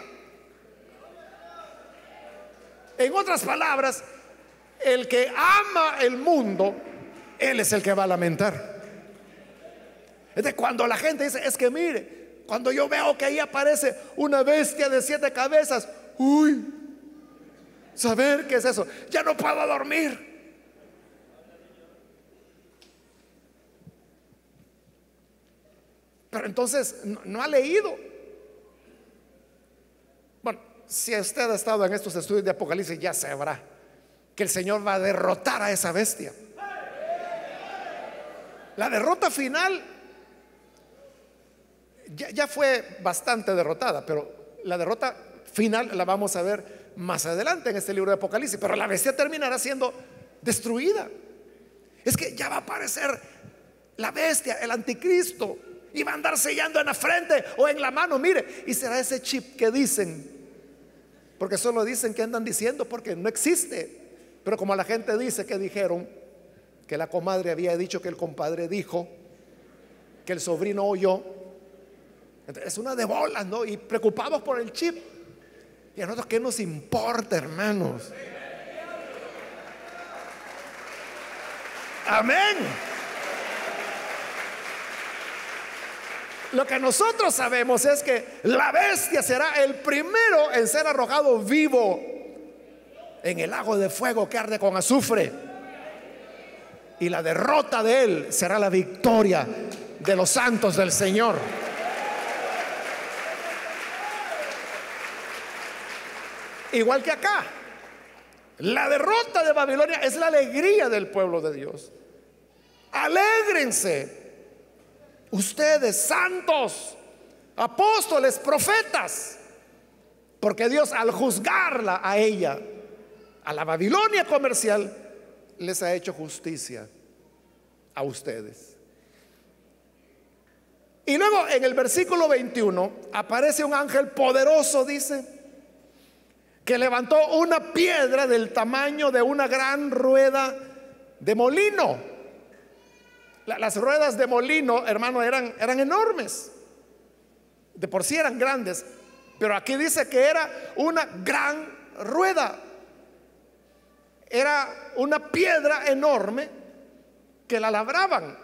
S1: En otras palabras, el que ama el mundo, él es el que va a lamentar. Es de cuando la gente dice: es que mire, cuando yo veo que ahí aparece una bestia de 7 cabezas, uy, saber qué es eso, ya no puedo dormir. Pero entonces no ha leído. Bueno, si usted ha estado en estos estudios de Apocalipsis, ya sabrá que el Señor va a derrotar a esa bestia. La derrota final ya fue bastante derrotada, pero la derrota final la vamos a ver más adelante en este libro de Apocalipsis. Pero la bestia terminará siendo destruida. Es que ya va a aparecer la bestia, el anticristo, y va a andar sellando en la frente o en la mano, mire, y será ese chip que dicen, porque solo dicen que andan diciendo, porque no existe. Pero como la gente dice que dijeron, que la comadre había dicho, que el compadre dijo, que el sobrino oyó, es una de bolas, ¿no? Y preocupados por el chip. ¿Y a nosotros qué nos importa, hermanos? Amén. Lo que nosotros sabemos es que la bestia será el primero en ser arrojado vivo en el lago de fuego que arde con azufre. Y la derrota de él será la victoria de los santos del Señor. Igual que acá, la derrota de Babilonia es la alegría del pueblo de Dios. Alégrense, ustedes santos, apóstoles, profetas, porque Dios, al juzgarla a ella, a la Babilonia comercial, les ha hecho justicia a ustedes. Y luego en el versículo 21 aparece un ángel poderoso, dice, que levantó una piedra del tamaño de una gran rueda de molino. Las ruedas de molino, hermano, eran enormes. De por sí eran grandes, pero aquí dice que era una gran rueda. Era una piedra enorme que la labraban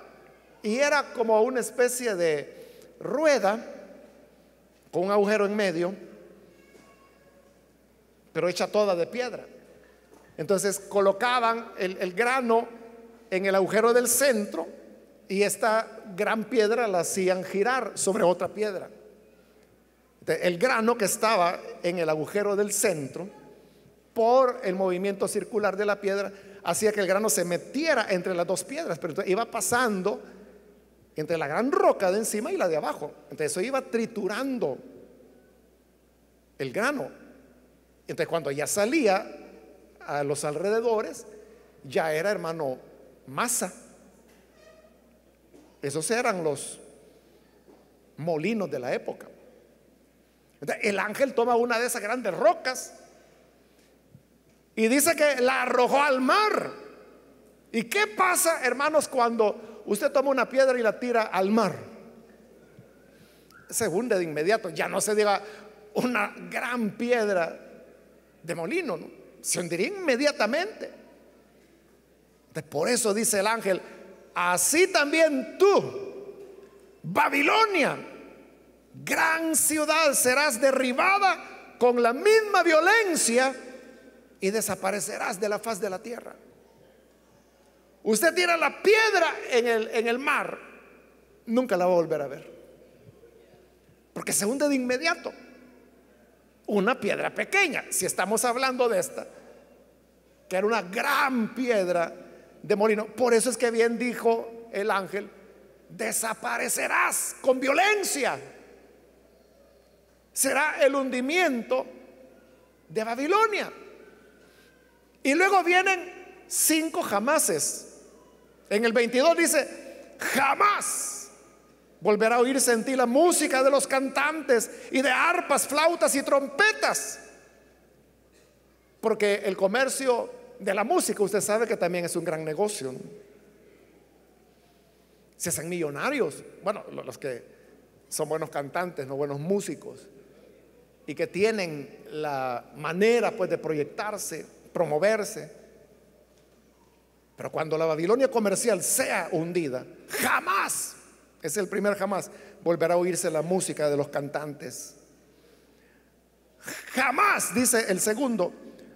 S1: y era como una especie de rueda con un agujero en medio, pero hecha toda de piedra. Entonces colocaban el grano en el agujero del centro y esta gran piedra la hacían girar sobre otra piedra. Entonces, el grano que estaba en el agujero del centro, por el movimiento circular de la piedra, hacía que el grano se metiera entre las dos piedras, pero entonces iba pasando entre la gran roca de encima y la de abajo. Entonces eso iba triturando el grano. Entonces cuando ya salía a los alrededores, ya era, hermano, masa. Esos eran los molinos de la época. Entonces, el ángel toma una de esas grandes rocas y dice que la arrojó al mar. ¿Y qué pasa, hermanos, cuando usted toma una piedra y la tira al mar? Se hunde de inmediato. Ya no se diga una gran piedra de molino, ¿no? Se hundiría inmediatamente. Entonces, por eso dice el ángel: así también tú, Babilonia, gran ciudad, serás derribada con la misma violencia y desaparecerás de la faz de la tierra. Usted tira la piedra en el mar, nunca la va a volver a ver, porque se hunde de inmediato. Una piedra pequeña, si estamos hablando de esta, que era una gran piedra de molino. Por eso es que bien dijo el ángel: desaparecerás con violencia. Será el hundimiento de Babilonia. Y luego vienen 5 jamases. En el 22 dice: jamás volverá a oírse en ti la música de los cantantes y de arpas, flautas y trompetas. Porque el comercio de la música, usted sabe que también es un gran negocio, ¿no? Se hacen millonarios, bueno, los que son buenos cantantes, no buenos músicos, y que tienen la manera, pues, de proyectarse, promoverse. Pero cuando la Babilonia comercial sea hundida, jamás, es el primer jamás, volverá a oírse la música de los cantantes. Jamás, dice el segundo,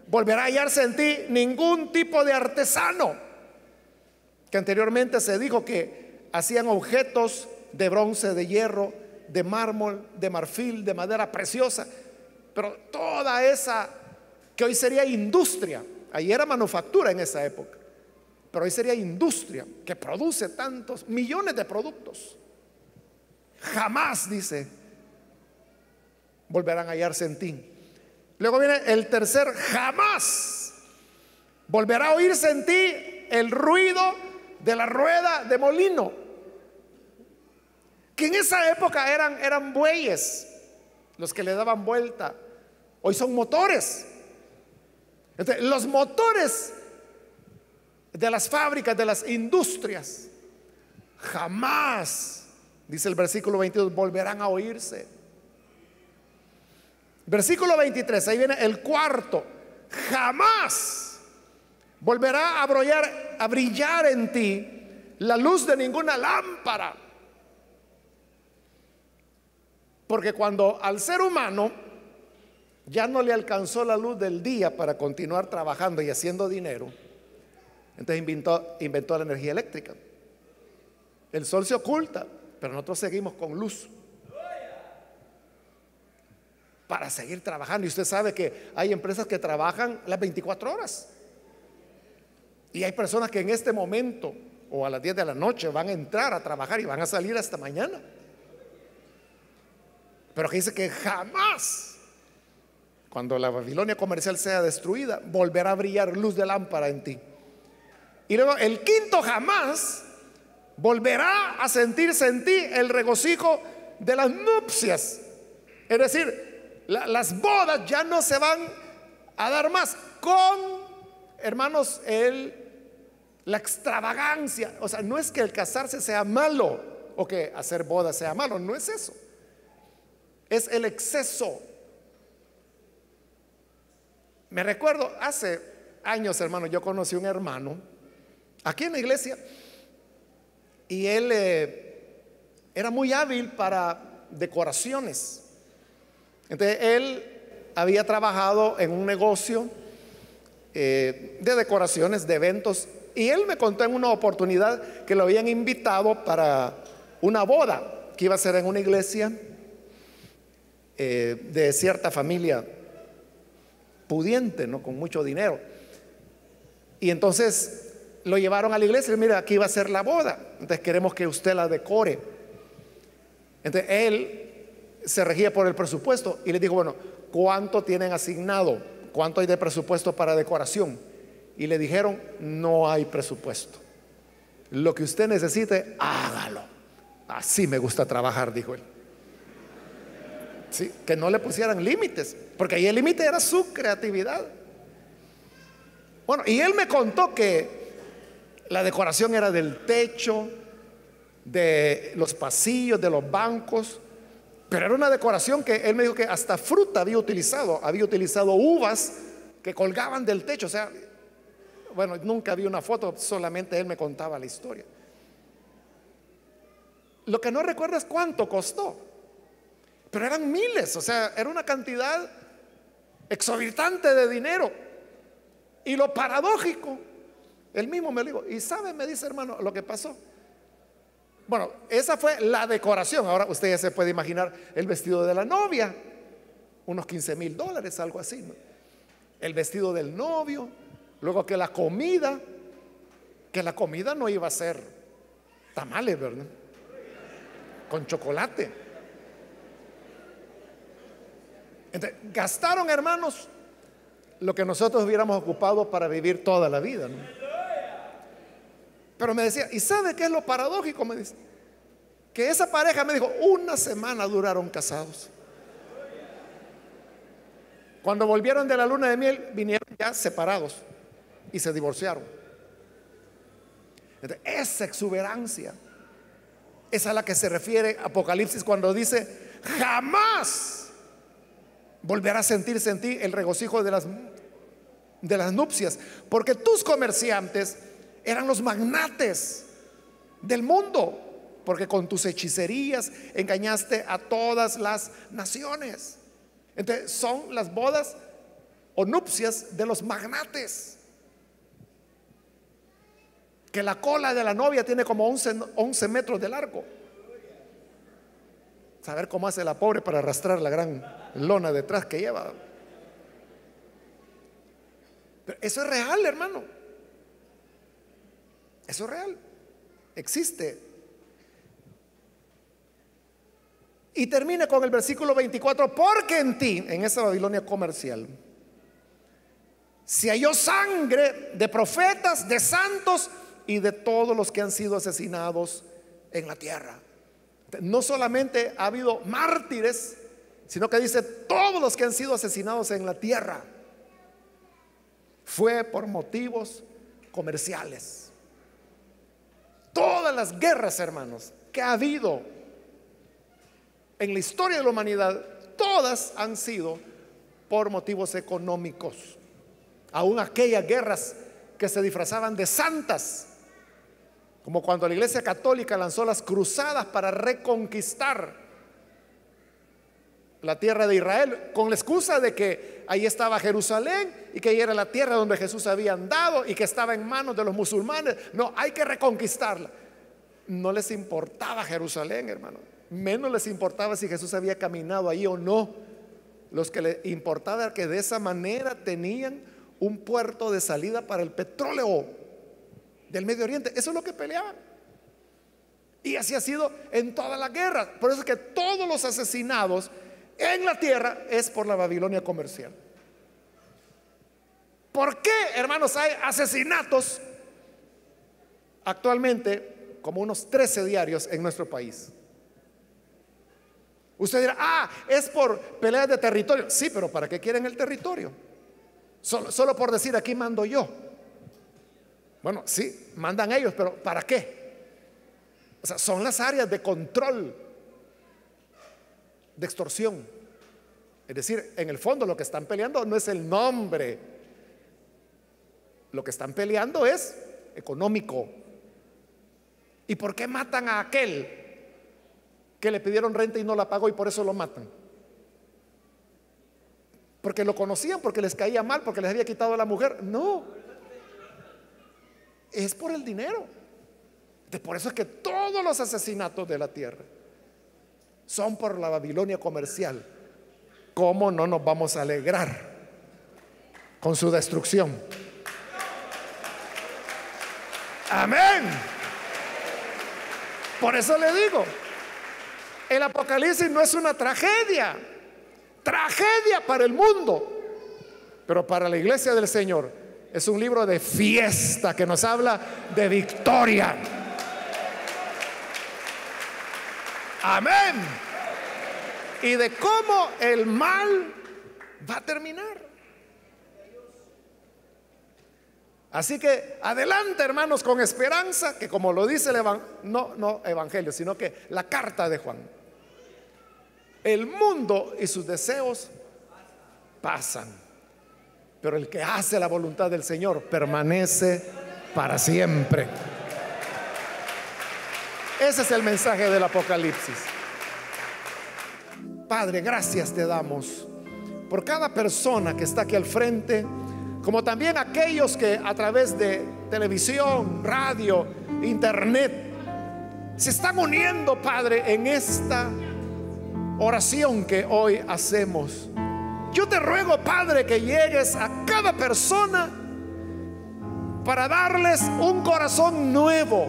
S1: volverá a hallarse en ti ningún tipo de artesano. Que anteriormente se dijo que hacían objetos de bronce, de hierro, de mármol, de marfil, de madera preciosa. Pero toda esa que hoy sería industria, ahí era manufactura en esa época, pero hoy sería industria que produce tantos millones de productos. Jamás, dice, volverán a hallarse en ti. Luego viene el tercer jamás. Volverá a oírse en ti el ruido de la rueda de molino, que en esa época eran bueyes los que le daban vuelta. Hoy son motores. Entonces, los motores de las fábricas, de las industrias, jamás, dice el versículo 22, volverán a oírse. Versículo 23, ahí viene el cuarto: jamás volverá a brillar en ti la luz de ninguna lámpara. Porque cuando al ser humano ya no le alcanzó la luz del día para continuar trabajando y haciendo dinero, entonces inventó la energía eléctrica. El sol se oculta, pero nosotros seguimos con luz para seguir trabajando. Y usted sabe que hay empresas que trabajan las 24 horas. Y hay personas que en este momento o a las 10 de la noche van a entrar a trabajar y van a salir hasta mañana. Pero que dice que jamás, cuando la Babilonia comercial sea destruida, volverá a brillar luz de lámpara en ti. Y luego el quinto jamás, volverá a sentirse en ti el regocijo de las nupcias. Es decir, las bodas ya no se van a dar más con, hermanos, la extravagancia. O sea, no es que el casarse sea malo o que hacer bodas sea malo, no es eso. Es el exceso. Me recuerdo hace años, hermano, yo conocí un hermano aquí en la iglesia y él era muy hábil para decoraciones. Entonces él había trabajado en un negocio de decoraciones, de eventos, y él me contó en una oportunidad que lo habían invitado para una boda que iba a ser en una iglesia de cierta familia pudiente, ¿no? Con mucho dinero. Y entonces lo llevaron a la iglesia y mira, aquí va a ser la boda, entonces queremos que usted la decore. Entonces él se regía por el presupuesto y les dijo, bueno, ¿cuánto tienen asignado? ¿Cuánto hay de presupuesto para decoración? Y le dijeron, no hay presupuesto, lo que usted necesite, hágalo. Así me gusta trabajar, dijo él. Sí, que no le pusieran límites, porque ahí el límite era su creatividad. Bueno, y él me contó que la decoración era del techo, de los pasillos, de los bancos, pero era una decoración que él me dijo que hasta fruta había utilizado uvas que colgaban del techo. O sea, bueno, nunca vi una foto, solamente él me contaba la historia. Lo que no recuerdo es cuánto costó, pero eran miles, o sea, era una cantidad exorbitante de dinero. Y lo paradójico, él mismo me lo dijo, y sabe, me dice, hermano, lo que pasó. Bueno, esa fue la decoración. Ahora usted ya se puede imaginar el vestido de la novia, unos $15,000, algo así, ¿no? El vestido del novio, luego que la comida no iba a ser tamales, ¿verdad? Con chocolate. Entonces, gastaron, hermanos, lo que nosotros hubiéramos ocupado para vivir toda la vida, ¿no? Pero me decía, ¿y sabe qué es lo paradójico? Me dice, que esa pareja me dijo, una semana duraron casados. Cuando volvieron de la luna de miel, vinieron ya separados y se divorciaron. Entonces, esa exuberancia es a la que se refiere Apocalipsis cuando dice, jamás volverá a sentirse en ti el regocijo de las nupcias, porque tus comerciantes eran los magnates del mundo, porque con tus hechicerías engañaste a todas las naciones. Entonces son las bodas o nupcias de los magnates, que la cola de la novia tiene como 11 metros de largo. Saber cómo hace la pobre para arrastrar la gran lona detrás que lleva. Pero eso es real, hermano. Eso es real. Existe. Y termina con el versículo 24, porque en ti, en esa Babilonia comercial, se halló sangre de profetas, de santos y de todos los que han sido asesinados en la tierra. No solamente ha habido mártires, sino que dice todos los que han sido asesinados en la tierra. Fue por motivos comerciales. Todas las guerras, hermanos, que ha habido en la historia de la humanidad, todas han sido por motivos económicos. Aún aquellas guerras que se disfrazaban de santas, como cuando la Iglesia Católica lanzó las cruzadas para reconquistar la tierra de Israel, con la excusa de que ahí estaba Jerusalén y que ahí era la tierra donde Jesús había andado y que estaba en manos de los musulmanes. No, hay que reconquistarla. No les importaba Jerusalén, hermano. Menos les importaba si Jesús había caminado ahí o no. Los que les importaba era que de esa manera tenían un puerto de salida para el petróleo del Medio Oriente. Eso es lo que peleaban. Y así ha sido en todas las guerras. Por eso es que todos los asesinados en la tierra es por la Babilonia comercial. ¿Por qué, hermanos, hay asesinatos actualmente como unos 13 diarios en nuestro país? Usted dirá, es por peleas de territorio. Sí, pero ¿para qué quieren el territorio? Solo por decir, aquí mando yo. Bueno, sí, mandan ellos, pero ¿para qué? O sea, son las áreas de control, de extorsión. Es decir, en el fondo lo que están peleando no es el nombre. Lo que están peleando es económico. ¿Y por qué matan a aquel que le pidieron renta y no la pagó y por eso lo matan? Porque lo conocían, porque les caía mal, porque les había quitado a la mujer. No, es por el dinero. Por eso es que todos los asesinatos de la tierra son por la Babilonia comercial. ¿Cómo no nos vamos a alegrar con su destrucción? Amén. Por eso le digo, el Apocalipsis no es una tragedia. Tragedia para el mundo, pero para la iglesia del Señor es un libro de fiesta que nos habla de victoria. Amén. Y de cómo el mal va a terminar. Así que adelante, hermanos, con esperanza, que como lo dice el evangelio, sino que la carta de Juan, el mundo y sus deseos pasan, pero el que hace la voluntad del Señor permanece para siempre. Ese es el mensaje del Apocalipsis. Padre, gracias te damos por cada persona que está aquí al frente, como también aquellos que a través de televisión, radio, internet se están uniendo, Padre, en esta oración que hoy hacemos. Yo te ruego, Padre, que llegues a cada persona para darles un corazón nuevo,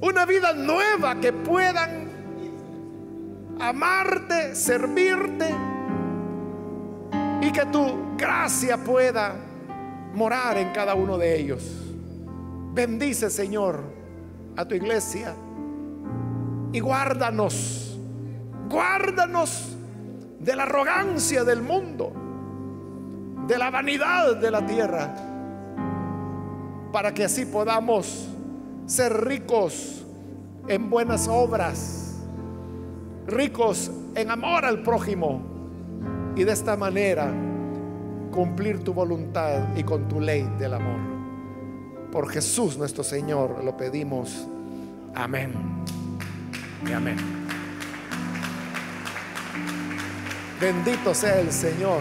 S1: una vida nueva, que puedan amarte, servirte, y que tu gracia pueda morar en cada uno de ellos. Bendice, Señor, a tu iglesia y guárdanos de la arrogancia del mundo, de la vanidad de la tierra, para que así podamos ser ricos en buenas obras, ricos en amor al prójimo, y de esta manera cumplir tu voluntad y con tu ley del amor. Por Jesús nuestro Señor lo pedimos. Amén y amén. Bendito sea el Señor.